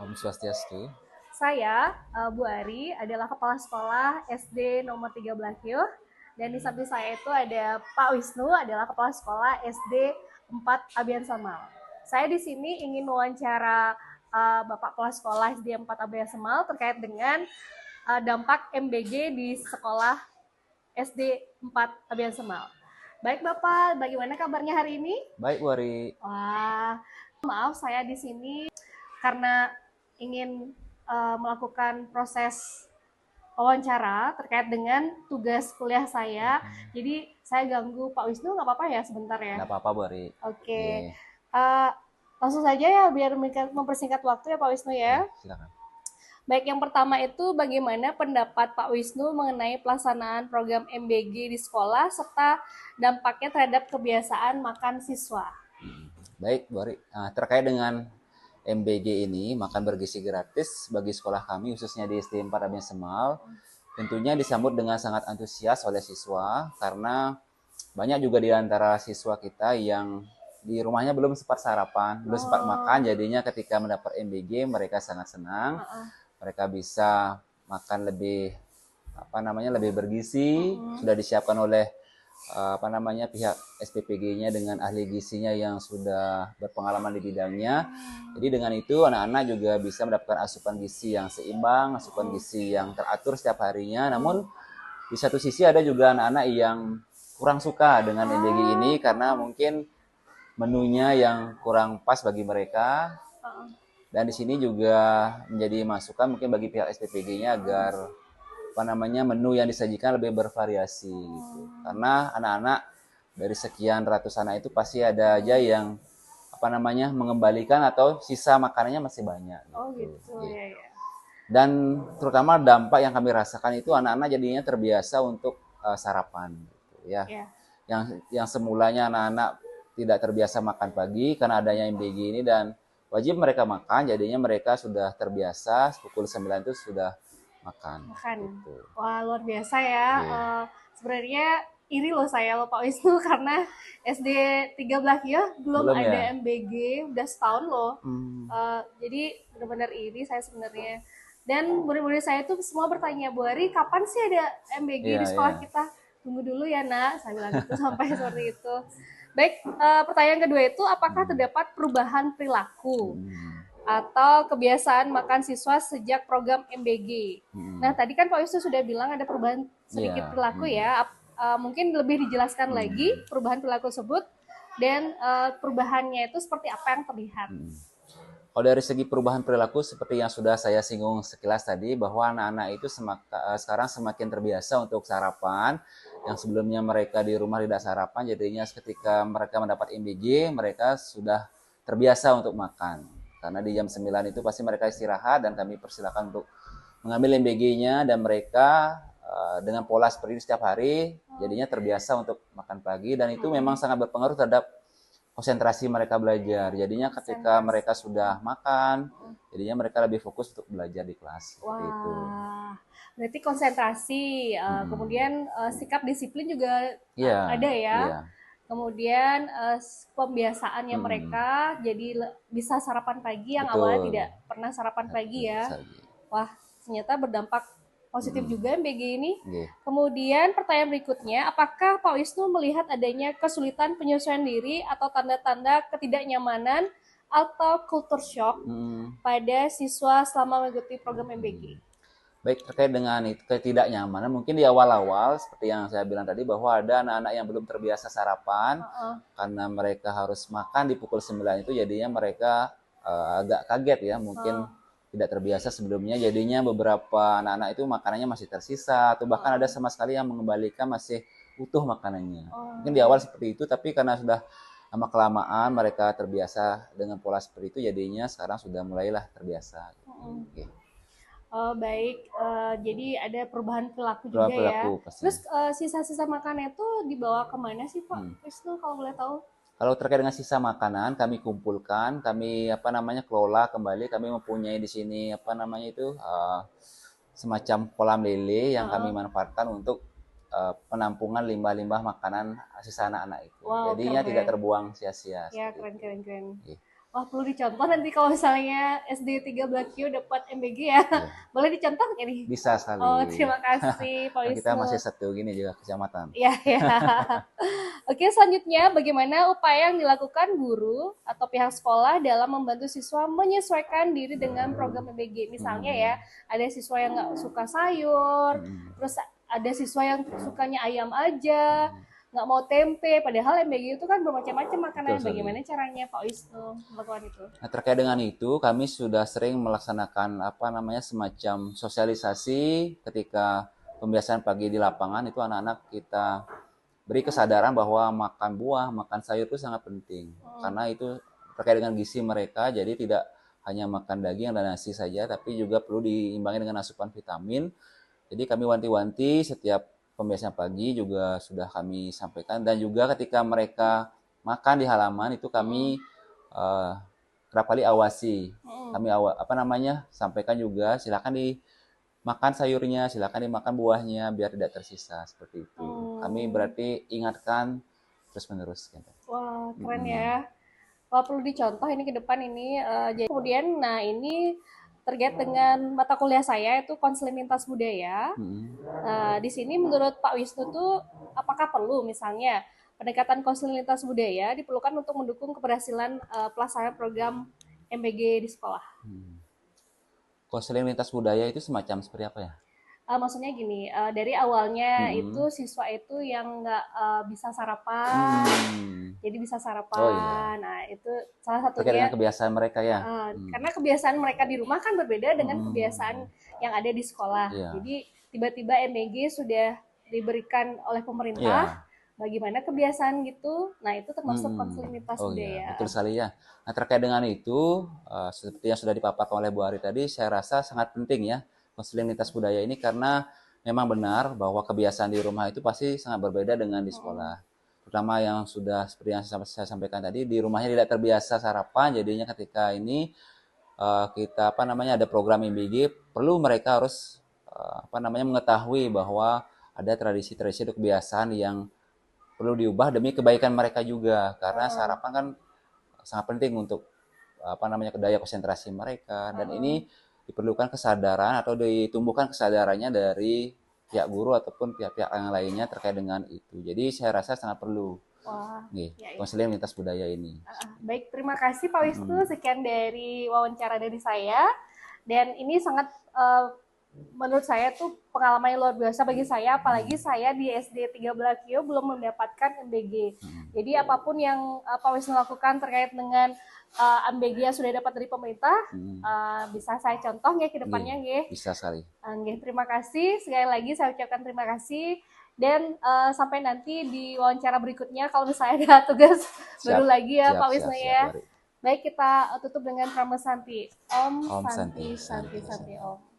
Om Swastiastu. Saya, Bu Ari, adalah Kepala Sekolah SD nomor 13 Yuh. Dan di samping saya itu ada Pak Wisnu, adalah Kepala Sekolah SD 4 Abian Samal. Saya di sini ingin mewawancara Bapak Kepala Sekolah SD 4 Abian Samal terkait dengan dampak MBG di sekolah SD 4 Abian Samal. Baik Bapak, bagaimana kabarnya hari ini? Baik, Bu Ari. Wah, maaf saya di sini karena ingin melakukan proses wawancara terkait dengan tugas kuliah saya. Jadi saya ganggu Pak Wisnu, nggak apa-apa ya sebentar ya? Nggak apa-apa, Bu Ari. Oke. Iya, Uh, langsung saja ya biar mempersingkat waktu ya Pak Wisnu ya. silakan. Baik, yang pertama itu bagaimana pendapat Pak Wisnu mengenai pelaksanaan program MBG di sekolah serta dampaknya terhadap kebiasaan makan siswa? Baik, Bu Ari. Terkait dengan MBG ini, makan bergizi gratis bagi sekolah kami, khususnya di SD 4 Abian Semal, tentunya disambut dengan sangat antusias oleh siswa, karena banyak juga di antara siswa kita yang di rumahnya belum sempat sarapan, belum sempat makan, jadinya ketika mendapat MBG mereka sangat senang. Mereka bisa makan lebih bergizi, sudah disiapkan oleh pihak SPPG-nya dengan ahli gizinya yang sudah berpengalaman di bidangnya. Jadi dengan itu anak-anak juga bisa mendapatkan asupan gizi yang seimbang, asupan gizi yang teratur setiap harinya. Namun di satu sisi ada juga anak-anak yang kurang suka dengan MBG ini karena mungkin menunya yang kurang pas bagi mereka. Dan di sini juga menjadi masukan mungkin bagi pihak SPPG-nya agar menu yang disajikan lebih bervariasi gitu. Karena anak-anak dari sekian ratus anak itu pasti ada aja yang mengembalikan atau sisa makanannya masih banyak gitu. Oh gitu, ya ya. Dan terutama dampak yang kami rasakan itu anak-anak jadinya terbiasa untuk sarapan gitu ya. Ya. Yang semulanya anak-anak tidak terbiasa makan pagi karena adanya MBG ini dan wajib mereka makan, jadinya mereka sudah terbiasa pukul 9 itu sudah makan. Gitu. Wah, luar biasa ya. Sebenarnya iri loh saya loh Pak Wisnu karena SD 13 ya belum ada ya? MBG, udah setahun loh. Jadi benar-benar iri saya sebenarnya. Dan murid-murid saya tuh semua bertanya, Bu Ari, kapan sih ada MBG di sekolah kita? Tunggu dulu ya nak, saya bilang gitu sampai seperti itu. Baik, pertanyaan kedua itu apakah terdapat perubahan perilaku atau kebiasaan makan siswa sejak program MBG? Nah, tadi kan Pak Wisnu sudah bilang ada perubahan sedikit perilaku ya. Mungkin lebih dijelaskan lagi perubahan perilaku tersebut dan perubahannya itu seperti apa yang terlihat? Kalau dari segi perubahan perilaku seperti yang sudah saya singgung sekilas tadi bahwa anak-anak itu sekarang semakin terbiasa untuk sarapan. Yang sebelumnya mereka di rumah tidak sarapan, jadinya ketika mereka mendapat MBG, mereka sudah terbiasa untuk makan. Karena di jam 9 itu pasti mereka istirahat dan kami persilakan untuk mengambil MBG-nya dan mereka dengan pola seperti ini setiap hari, jadinya terbiasa untuk makan pagi dan itu memang sangat berpengaruh terhadap konsentrasi mereka belajar. Jadinya ketika mereka sudah makan, jadinya mereka lebih fokus untuk belajar di kelas. Wah, gitu. Berarti konsentrasi, kemudian sikap disiplin juga ada ya. Kemudian pembiasaannya mereka jadi bisa sarapan pagi yang awalnya tidak pernah sarapan pagi ya. Wah, ternyata berdampak positif juga MBG ini. Kemudian pertanyaan berikutnya, apakah Pak Wisnu melihat adanya kesulitan penyesuaian diri atau tanda-tanda ketidaknyamanan atau culture shock pada siswa selama mengikuti program MBG? Baik, terkait dengan ketidaknyamanan, mungkin di awal-awal seperti yang saya bilang tadi bahwa ada anak-anak yang belum terbiasa sarapan karena mereka harus makan di pukul 9 itu jadinya mereka agak kaget ya, mungkin tidak terbiasa sebelumnya, jadinya beberapa anak-anak itu makanannya masih tersisa atau bahkan ada sama sekali yang mengembalikan masih utuh makanannya. Mungkin di awal seperti itu, tapi karena sudah lama kelamaan mereka terbiasa dengan pola seperti itu, jadinya sekarang sudah mulailah terbiasa. Baik, jadi ada perubahan perilaku juga ya. Terus sisa-sisa makanan itu dibawa kemana sih Pak Wisnu kalau boleh tahu? Kalau terkait dengan sisa makanan, kami kumpulkan, kami kelola kembali. Kami mempunyai di sini semacam kolam lele yang kami manfaatkan untuk penampungan limbah-limbah makanan sisa anak-anak itu. Wow, jadinya keren. Tidak terbuang sia-sia. Ya, keren. Wah, perlu dicontoh nanti kalau misalnya SD 13Q dapat MBG ya. Iya. Boleh dicontoh nggak nih? Bisa sekali. Oh, terima kasih Pak Kan kita Wisnu. masih satu gini juga kecamatan. Iya, ya. Oke, selanjutnya bagaimana upaya yang dilakukan guru atau pihak sekolah dalam membantu siswa menyesuaikan diri dengan program MBG? Misalnya ya, ada siswa yang nggak suka sayur, terus ada siswa yang sukanya ayam aja, nggak mau tempe, padahal MBG itu kan bermacam-macam makanan. Bagaimana caranya Pak Wisnu melakukan itu? Nah, terkait dengan itu, kami sudah sering melaksanakan semacam sosialisasi ketika pembiasaan pagi di lapangan. Itu anak-anak kita beri kesadaran bahwa makan buah, makan sayur itu sangat penting. Karena itu terkait dengan gizi mereka, jadi tidak hanya makan daging dan nasi saja, tapi juga perlu diimbangi dengan asupan vitamin. Jadi kami wanti-wanti setiap pembiasaan pagi juga sudah kami sampaikan, dan juga ketika mereka makan di halaman itu kami kerap kali awasi. Kami sampaikan juga silakan dimakan sayurnya, silakan dimakan buahnya biar tidak tersisa seperti itu. Kami berarti ingatkan terus-menerus. Wah, keren ya. Wah, perlu dicontoh ini ke depan ini. Jadi kemudian, nah ini terkait dengan mata kuliah saya itu konseling lintas budaya. Di sini menurut Pak Wisnu tuh apakah perlu misalnya pendekatan konseling lintas budaya diperlukan untuk mendukung keberhasilan pelaksanaan program MBG di sekolah? Konseling lintas budaya itu semacam seperti apa ya? Maksudnya gini, dari awalnya itu siswa itu yang nggak bisa sarapan, jadi bisa sarapan. Oh, iya. Nah, itu salah Terkait satunya. dengan kebiasaan mereka ya. Karena kebiasaan mereka di rumah kan berbeda dengan kebiasaan yang ada di sekolah. Iya. Jadi tiba-tiba MBG sudah diberikan oleh pemerintah. Iya. Bagaimana kebiasaan gitu? Nah, itu termasuk konseling lintas Oh budaya. iya, betul sekali ya. Nah, terkait dengan itu, seperti yang sudah dipaparkan oleh Bu Ari tadi, saya rasa sangat penting ya konseling lintas budaya ini, karena memang benar bahwa kebiasaan di rumah itu pasti sangat berbeda dengan di sekolah. Terutama yang sudah seperti yang saya sampaikan tadi, di rumahnya tidak terbiasa sarapan, jadinya ketika ini kita ada program MBG, perlu mereka harus mengetahui bahwa ada tradisi-tradisi atau kebiasaan yang perlu diubah demi kebaikan mereka juga, karena sarapan kan sangat penting untuk daya konsentrasi mereka, dan ini diperlukan kesadaran atau ditumbuhkan kesadarannya dari pihak guru ataupun pihak-pihak yang lainnya terkait dengan itu. Jadi saya rasa sangat perlu konseling lintas budaya ini. Baik, terima kasih Pak Wisnu. Sekian dari wawancara dari saya, dan ini sangat menurut saya tuh pengalaman yang luar biasa bagi saya, apalagi saya di SD 13Q belum mendapatkan MBG. Jadi apapun yang Pak Wisnu lakukan terkait dengan MBG yang sudah dapat dari pemerintah, bisa saya contoh ya ke depannya ya. Bisa sekali. Terima kasih, sekali lagi saya ucapkan terima kasih, dan sampai nanti di wawancara berikutnya kalau misalnya ada tugas baru lagi ya Pak Wisnu ya. Baik, kita tutup dengan Prama Santi. Om Santi Santi Santi Om.